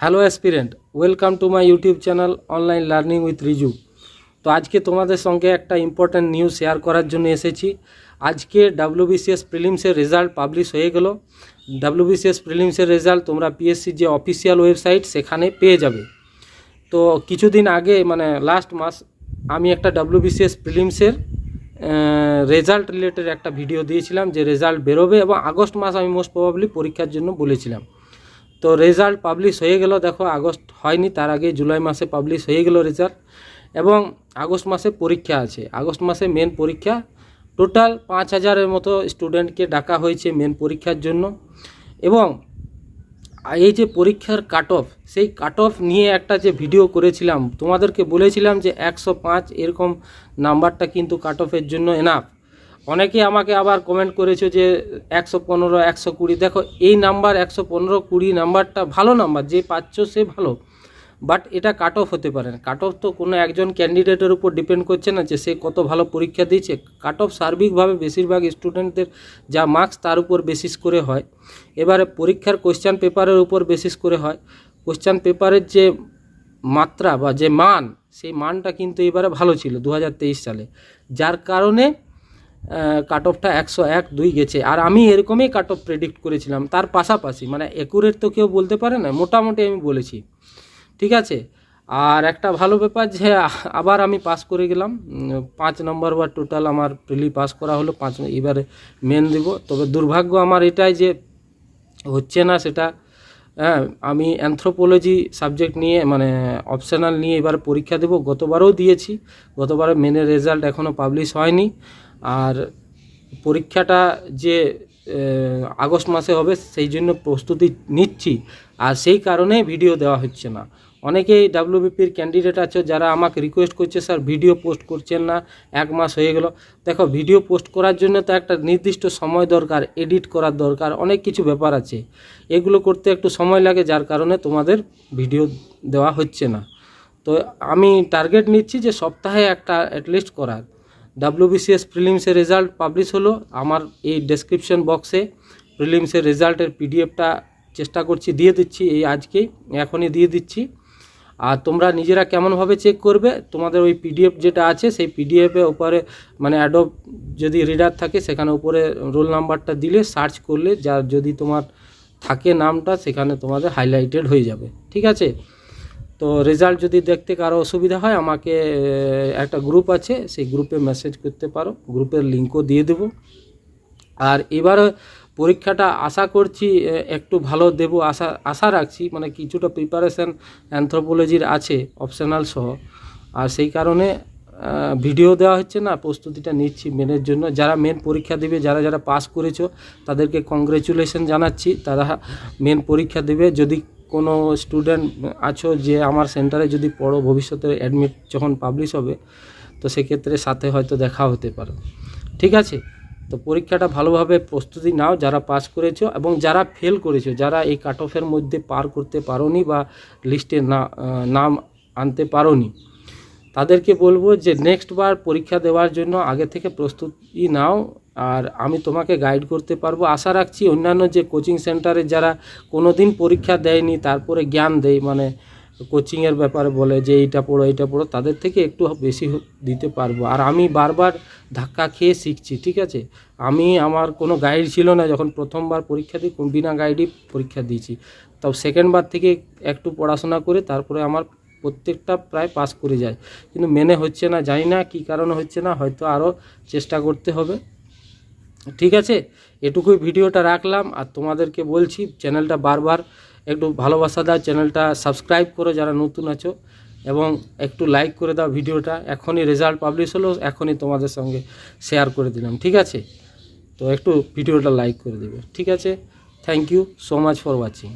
Hello aspirant, welcome to my YouTube channel online learning with Riju. তো আজকে তোমাদের সঙ্গে একটা ইম্পর্ট্যান্ট নিউজ শেয়ার করার জন্য এসেছি। আজকে WBCS প্রিলিমসের রেজাল্ট পাবলিশ হয়ে গেল। WBCS প্রিলিমসের রেজাল্ট তোমরা পিএসসির যে অফিসিয়াল ওয়েবসাইট সেখানে পেয়ে যাবে। তো কিছুদিন আগে মানে লাস্ট মাস আমি একটা WBCS প্রিলিমসের রেজাল্ট রিলেটেড একটা ভিডিও দিয়েছিলাম যে রেজাল্ট বেরোবে এবং আগস্ট মাস আমি মোস্ট প্রবাবলি পরীক্ষার জন্য বলেছিলাম। তো রেজাল্ট পাবলিশ হয়ে গেল, দেখো আগস্ট হয়নি, তার আগে জুলাই মাসে পাবলিশ হয়ে গেল রেজাল্ট এবং আগস্ট মাসে পরীক্ষা আছে। আগস্ট মাসে মেন পরীক্ষা, টোটাল 5000-এর মতো স্টুডেন্টকে ডাকা হয়েছে মেন পরীক্ষার জন্য। এবং এই যে পরীক্ষার কাট অফ, সেই কাট অফ নিয়ে একটা যে ভিডিও করেছিলাম, তোমাদেরকে বলেছিলাম যে 105 এরকম নাম্বারটা কিন্তু কাট অফের জন্য এনাফ। অনেকে আমাকে আবার কমেন্ট করেছো যে 115, 120। দেখো এই নাম্বার 115, 20 নাম্বারটা ভালো নাম্বার, যে পাচ্ছ সে ভালো, বাট এটা কাট অফ হতে পারে না। কাট অফ তো কোনো একজন ক্যান্ডিডেটের উপর ডিপেন্ড করছে না যে সে কত ভালো পরীক্ষা দিয়েছে। কাট অফ সার্বিকভাবে বেশিরভাগ স্টুডেন্টদের যা মার্কস তার উপর বেসিস করে হয়। এবারে পরীক্ষার কোশ্চেন পেপারের উপর বেসিস করে হয়। কোশ্চেন পেপারের যে মাত্রা বা যে মান, সেই মানটা কিন্তু এবারে ভালো ছিল 2023 সালে, যার কারণে কাট অফটা 101-2 গেছে। আর আমি এরকমই কাট অফ প্রেডিক্ট করেছিলাম, তার পাশাপাশি মানে অ্যাকুরেট তো কেউ বলতে পারে না, মোটামুটি আমি বলেছি, ঠিক আছে। আর একটা ভালো ব্যাপার যে আবার আমি পাস করে গেলাম, 5 নম্বর বা টোটাল আমার প্রিলি পাস করা হলো 5। এবারে মেন দিব, তবে দুর্ভাগ্য আমার এটাই যে হচ্ছে না সেটা। হ্যাঁ, আমি অ্যানথ্রোপোলজি সাবজেক্ট নিয়ে মানে অপশনাল নিয়ে এবার পরীক্ষা দেব। গতবারও দিয়েছি, গতবারে মেনের রেজাল্ট এখনও পাবলিশ হয়নি। আর পরীক্ষাটা যে আগস্ট মাসে হবে সেই জন্য প্রস্তুতি নিচ্ছি, আর সেই কারণে ভিডিও দেওয়া হচ্ছে না। অনেকেই WBPর ক্যান্ডিডেট আছে যারা আমাকে রিকোয়েস্ট করছে, স্যার ভিডিও পোস্ট করছেন না, 1 মাস হয়ে গেল। দেখো ভিডিও পোস্ট করার জন্য তো একটা নির্দিষ্ট সময় দরকার, এডিট করার দরকার, অনেক কিছু ব্যাপার আছে, এগুলো করতে একটু সময় লাগে, যার কারণে তোমাদের ভিডিও দেওয়া হচ্ছে না। তো আমি টার্গেট নিচ্ছি যে সপ্তাহে একটা অ্যাটলিস্ট করার। WBCS প্রিলিমসের রেজাল্ট পাবলিশ হলো, আমার এই ডেসক্রিপশন বক্সে প্রিলিমসের রেজাল্টের পিডিএফটা চেষ্টা করছি দিয়ে দিচ্ছি, এই আজকেই এখনই দিয়ে দিচ্ছি। আর তোমরা নিজেরা কেমনভাবে চেক করবে, তোমাদের ওই পিডিএফ যেটা আছে সেই পিডিএফে উপরে মানে অ্যাডোব যদি রিডার থাকে সেখানে উপরে রোল নাম্বারটা দিলে সার্চ করলে যার যদি তোমার থাকে নামটা, সেখানে তোমাদের হাইলাইটেড হয়ে যাবে, ঠিক আছে। তো রেজাল্ট যদি দেখতে কারো অসুবিধা হয়, আমাকে একটা গ্রুপ আছে, সেই গ্রুপে মেসেজ করতে পারো, গ্রুপের লিঙ্কও দিয়ে দেব। আর এবার পরীক্ষাটা আশা করছি একটু ভালো দেব, আশা রাখছি, মানে কিছুটা প্রিপারেশান অ্যানথ্রোপোলজির আছে অপশনাল সহ। আর সেই কারণে ভিডিও দেওয়া হচ্ছে না, প্রস্তুতিটা নিচ্ছি মেনের জন্য। যারা মেন পরীক্ষা দেবে, যারা যারা পাস করেছো তাদেরকে কংগ্রেচুলেশন জানাচ্ছি, তারা মেন পরীক্ষা দেবে। যদি কোনো স্টুডেন্ট আছো যে আমার সেন্টারে যদি পড়ো, ভবিষ্যতে অ্যাডমিট যখন পাবলিশ হবে তো সেক্ষেত্রে সাথে হয়তো দেখা হতে পারে, ঠিক আছে। তো পরীক্ষাটা ভালোভাবে প্রস্তুতি নাও যারা পাস করেছো, এবং যারা ফেল করেছো, যারা এই কাট অফের মধ্যে পার করতে পারোনি বা লিস্টে নাম আনতে পারোনি, তাদেরকে বলবো যে নেক্সট বার পরীক্ষা দেওয়ার জন্য আগে থেকে প্রস্তুতি নাও। আর আমি তোমাকে গাইড করতে পারবো, আশা রাখছি। অন্যান্য যে কোচিং সেন্টারে যারা কোনো দিন পরীক্ষা দেয়নি তারপরে জ্ঞান দেয়, মানে কোচিংয়ের ব্যাপারে বলে যে এইটা পড়ো, তাদের থেকে একটু বেশি দিতে পারবো। আর আমি বারবার ধাক্কা খেয়ে শিখছি, ঠিক আছে। আমার কোনো গাইড ছিল না যখন প্রথমবার পরীক্ষা দিই, বিনা গাইডই পরীক্ষা দিয়েছি। তো সেকেন্ডবার থেকে একটু পড়াশোনা করে তারপরে আমার প্রত্যেকটা প্রায় পাস করে যায়, কিন্তু মেনে হচ্ছে না, জানি না কী কারণে হচ্ছে না, হয়তো আরও চেষ্টা করতে হবে, ঠিক আছে। এটুকুই ভিডিওটা রাখলাম। আর তোমাদেরকে বলছি চ্যানেলটা বারবার একটু ভালোবাসা দাও, চ্যানেলটা সাবস্ক্রাইব করো যারা নতুন আছো, এবং একটু লাইক করে দাও ভিডিওটা। এখনই রেজাল্ট পাবলিশ হলো, এখনই তোমাদের সঙ্গে শেয়ার করে দিলাম, ঠিক আছে। তো একটু ভিডিওটা লাইক করে দেবে, ঠিক আছে। Thank you so much for watching.